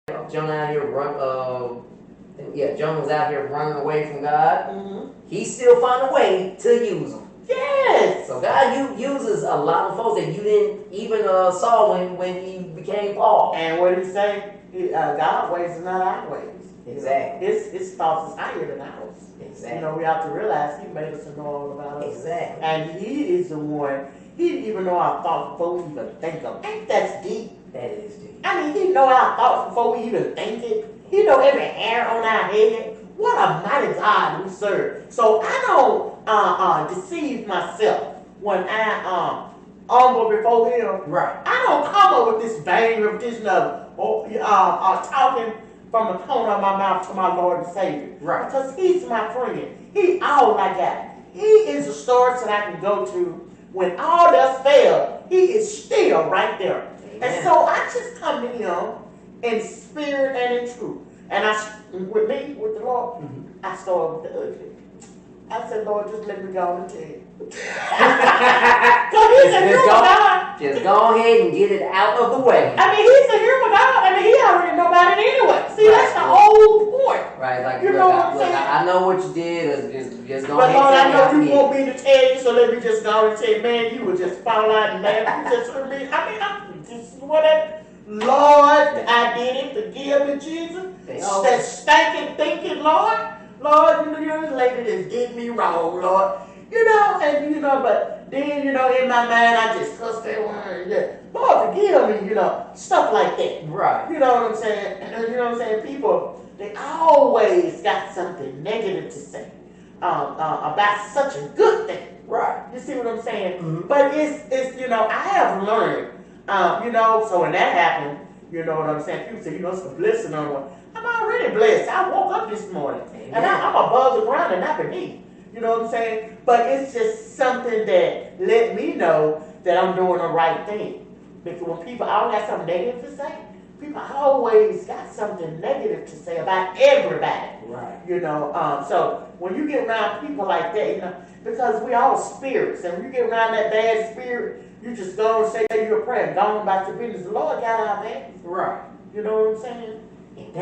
Jonah out here Jonah was out here running away from God. Mm-hmm. He still found a way to use them. Yes. So God uses a lot of folks that you didn't even saw when he became Paul. And what did he say? God's ways are not our ways. Exactly. His thoughts is higher than ours. Exactly. We have to realize he made us to know all about us. Exactly. And he is the one, he even know our thoughts before we even think them. Ain't that deep? That is deep. I mean, he know our thoughts before we even think it. He know every hair on our head. What a mighty God we serve. So I don't deceive myself when I humble before him. Right. I don't come up with this vain repetition of talking from the corner of my mouth to my Lord and Savior. Right. Because he's my friend. He all I got. He is a source that I can go to when all else fails. He is still right there. Amen. And so I just come to him in spirit and in truth. And with the Lord, I started with the ugly. I said, Lord, just let me go on and tell you. Just go ahead and get it out of the way. I mean, he's a human God. I mean, he already know about it anyway. See, that's the whole point. Right, like, you know what I'm saying? I know what you did. Just go but ahead Lord, and I know you want me to tell you, so let me just go and say, man, you would just fall out and laugh. You just heard me. This is what Lord, I did it. Forgive me, Jesus. That stinking thinking, Lord, this lady just did me wrong, Lord. But then, in my mind, I just cussed that one. Yeah. Lord, forgive me, stuff like that. Right. You know what I'm saying? And you know what I'm saying? People, they always got something negative to say about such a good thing. Right. You see what I'm saying? Mm-hmm. But it's I have learned, so when that happened, you know what I'm saying? People say, it's a blessing on one. I'm already blessed. I woke up this morning. Amen. And I'm above the ground and not beneath. You know what I'm saying? But it's just something that let me know that I'm doing the right thing. Because when people always got something negative to say, people always got something negative to say about everybody. Right. So when you get around people like that, because we all spirits, and when you get around that bad spirit, you just go and say your prayer and go on about your business. The Lord got our backs. Right. You know what I'm saying? And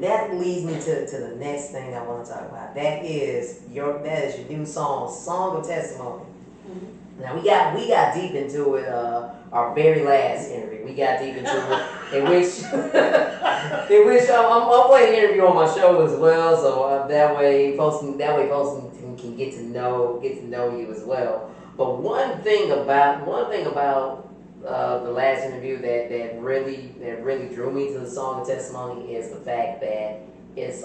that leads me to the next thing I want to talk about. That is your new Song of Testimony. Mm-hmm. Now we got deep into it our very last interview. We got deep into it in which I'm playing an interview on my show as well, so that way folks can get to know you as well. But one thing about the last interview that really drew me to the Song of Testimony is the fact that it's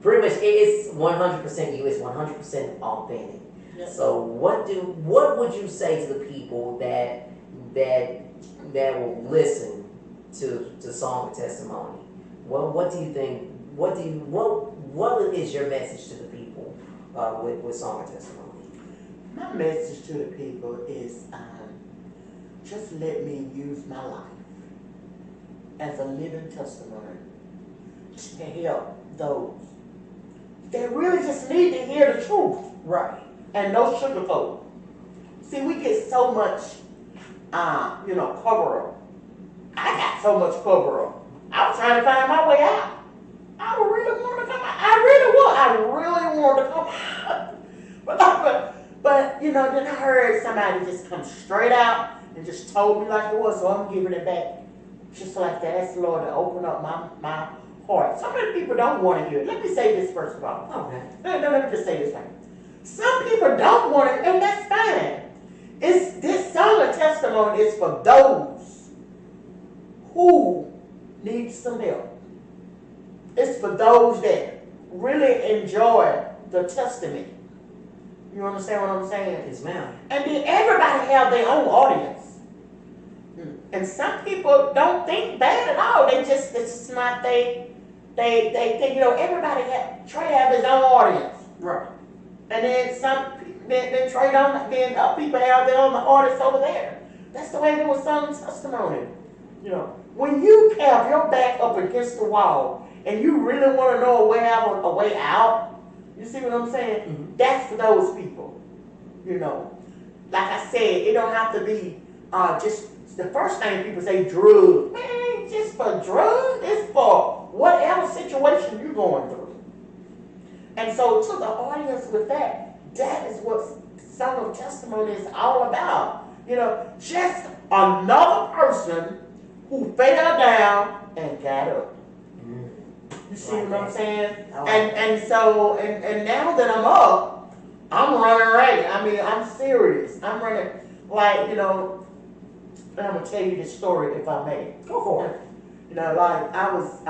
pretty much it's 100% you. It's 100% authentic. Yep. So what would you say to the people that will listen to Song of Testimony? What do you think? What is your message to the people with Song of Testimony? My message to the people is just let me use my life as a living testimony to help those that really just need to hear the truth. Right. And no sugarcoat. See, we get so much, cover up. I got so much cover up. I was trying to find my way out. I really wanted to come out. I really wanted to come out. But then I heard somebody just come straight out and just told me like it was, so I'm giving it back. Just like to ask the Lord to open up my heart. Some of the people don't want to hear it. Let me say this first of all. Okay. No, let me just say this thing. Some people don't want it, and that's fine. This Song of Testimony is for those who need some help. It's for those that really enjoy the Testament. You understand what I'm saying? Yes, ma'am. And then everybody have their own audience. And some people don't think bad at all. It's just not they everybody Trey have his own audience. Right. And then Trey don't, then people have their own audience over there. That's the way it was Song of Testimony. When you have your back up against the wall and you really want to know a way out, you see what I'm saying? Mm-hmm. That's for those people. Like I said, it don't have to be just the first thing people say, drugs. Man, ain't just for drugs, it's for whatever situation you're going through. And so to the audience with that, that is what Song of Testimony is all about. You know, just another person who fell down and got up. You see what I'm saying? And so now that I'm up, I'm running right. I mean, I'm serious. I'm running like, you know, and I'm gonna tell you this story if I may. Go for it. You know, like I was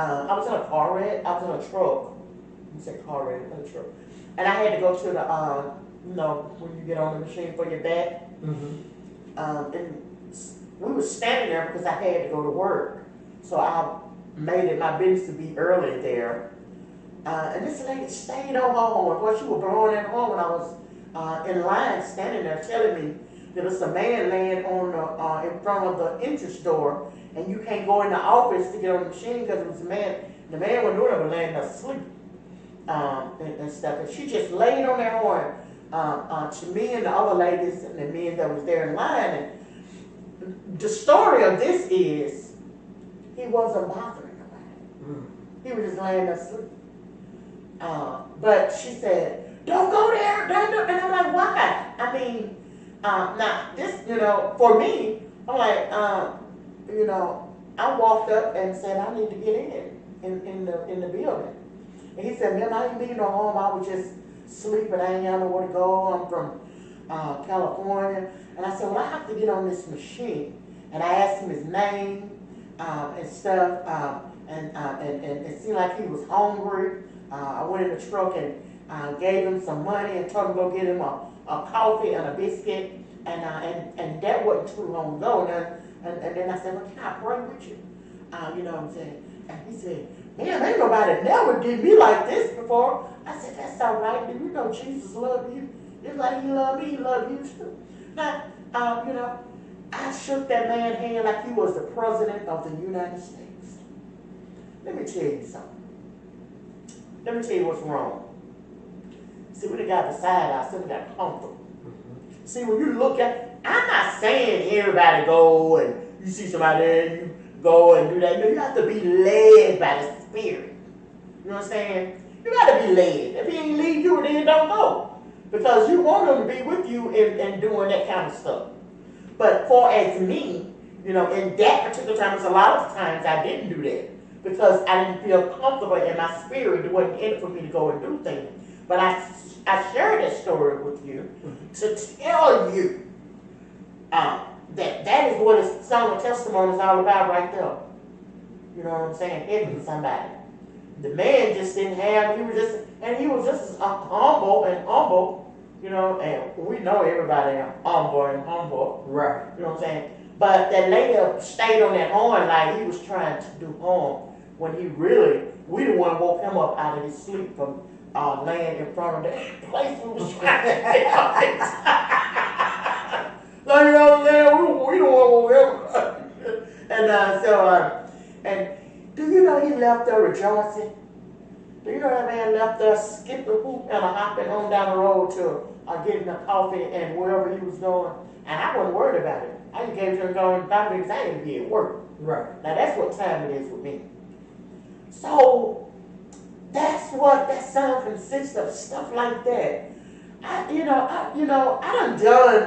in a car wreck. I was in a truck. You said car wreck, not a truck. And I had to go to the you know, when you get on the machine for your back. And we were standing there because I had to go to work. So I made it my business to be early there. And this lady stayed on her horn. Well, she was blowing that horn when I was in line standing there telling me there was a man laying on the, in front of the entrance door, and you can't go in the office to get on the machine because it was a man. The man was doing it, was laying asleep and stuff. And she just laid on that horn to me and the other ladies and the men that was there in line. And the story of this is he wasn't bothering nobody. He was just laying asleep. But she said, "Don't go there, don't do." And I'm like, "Why?" I mean, now this, you know, for me, I'm like, you know, I walked up and said, "I need to get in the building." And he said, "Man, I ain't leaving no home. I was just sleeping. I ain't got nowhere to go. I'm from California." And I said, "Well, I have to get on this machine." And I asked him his name and stuff, and it seemed like he was hungry. I went in the truck and gave him some money and told him to go get him a coffee and a biscuit. And that wasn't too long ago. And then I said, "Well, can I pray with you?" You know what I'm saying? And he said, "Man, ain't nobody never did me like this before." I said, "That's all right. Do you know Jesus loved you? Just like he loved me, he loved you too." Now, you know, I shook that man's hand like he was the president of the United States. Let me tell you something. Let me tell you what's wrong. See, we done got beside ourselves, we got comfortable. See, when you look at, I'm not saying everybody go and you see somebody there, you go and do that. You have to be led by the Spirit. You know what I'm saying? You got to be led. If he ain't lead you, then don't go. Because you want him to be with you in doing that kind of stuff. But for as me, you know, in that particular time, a lot of times I didn't do that. Because I didn't feel comfortable in my spirit. It wasn't in it for me to go and do things. But I shared that story with you to tell you that is what a Song of Testimony is all about right there. You know what I'm saying? Hitting somebody. The man just didn't have, he was just as humble, you know, and we know everybody humble. Right. You know what I'm saying? But that lady stayed on that horn like he was trying to do harm when he really, we the one woke him up out of his sleep from laying in front of that place we was trying to get out. Like, you know what I'm saying? We the one woke him up. And do you know he left there rejoicing? Do you know that man left there skipping hoop and hopping on down the road to getting a coffee and wherever he was going? And I wasn't worried about it. I just gave it to him going back because I didn't be at work. Right. Now that's what time it is with me. So that's what that song consists of, stuff like that. I done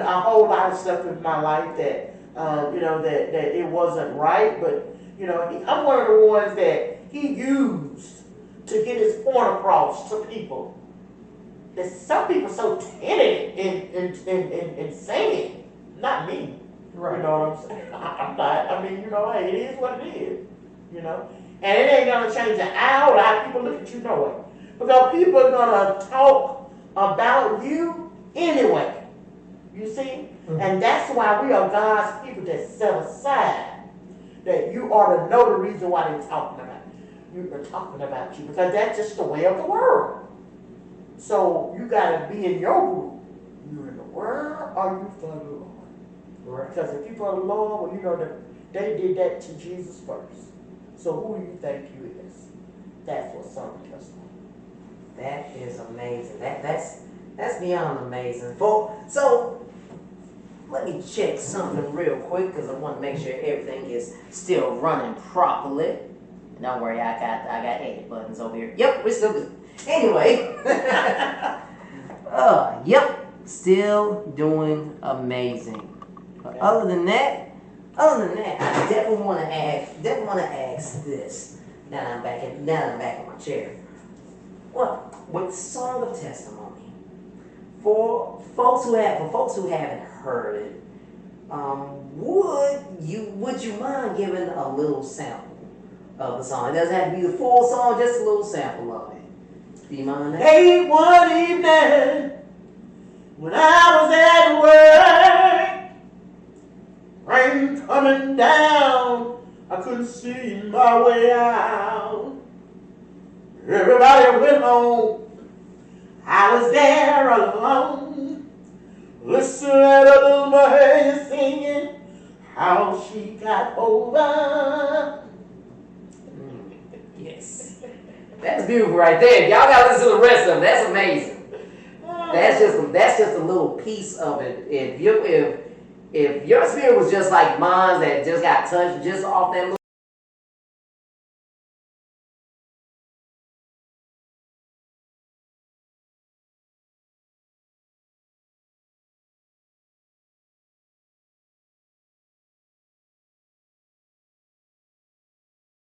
a whole lot of stuff in my life that that it wasn't right, but I'm one of the ones that he used to get his point across to people. That some people so timid in saying, not me. Right. You know what I'm saying? I'm not. I mean, hey, it is what it is. And it ain't gonna change an hour. A lot of people look at you knowing. Because people are gonna talk about you anyway. You see? Mm-hmm. And that's why we are God's people that set aside that you ought to know the reason why they're talking about you. They're talking about you. Because that's just the way of the world. So you gotta be in your group. You in the world or you for the Lord? Right. Because if you for the Lord, well, they did that to Jesus first. So who do you think you is? That's what Song of Testimony. That is amazing. That's beyond amazing. So let me check something real quick because I want to make sure everything is still running properly. Don't worry, I got edit buttons over here. Yep, we're still good. Anyway, yep, still doing amazing. Okay. Other than that, I definitely want to ask this. Now that I'm back in my chair. What with Song of Testimony for folks who haven't heard it, would you mind giving a little sample of the song? It doesn't have to be the full song, just a little sample of it. Do you mind that? Hey, one evening when I was at work, rain coming down, I couldn't see my way out. Everybody went home. I was there alone. Listen to that little boy singing how she got over. Yes. That's beautiful right there. Y'all gotta listen to the rest of it. That's amazing. That's just a little piece of it. If your spirit was just like mine that just got touched just off that little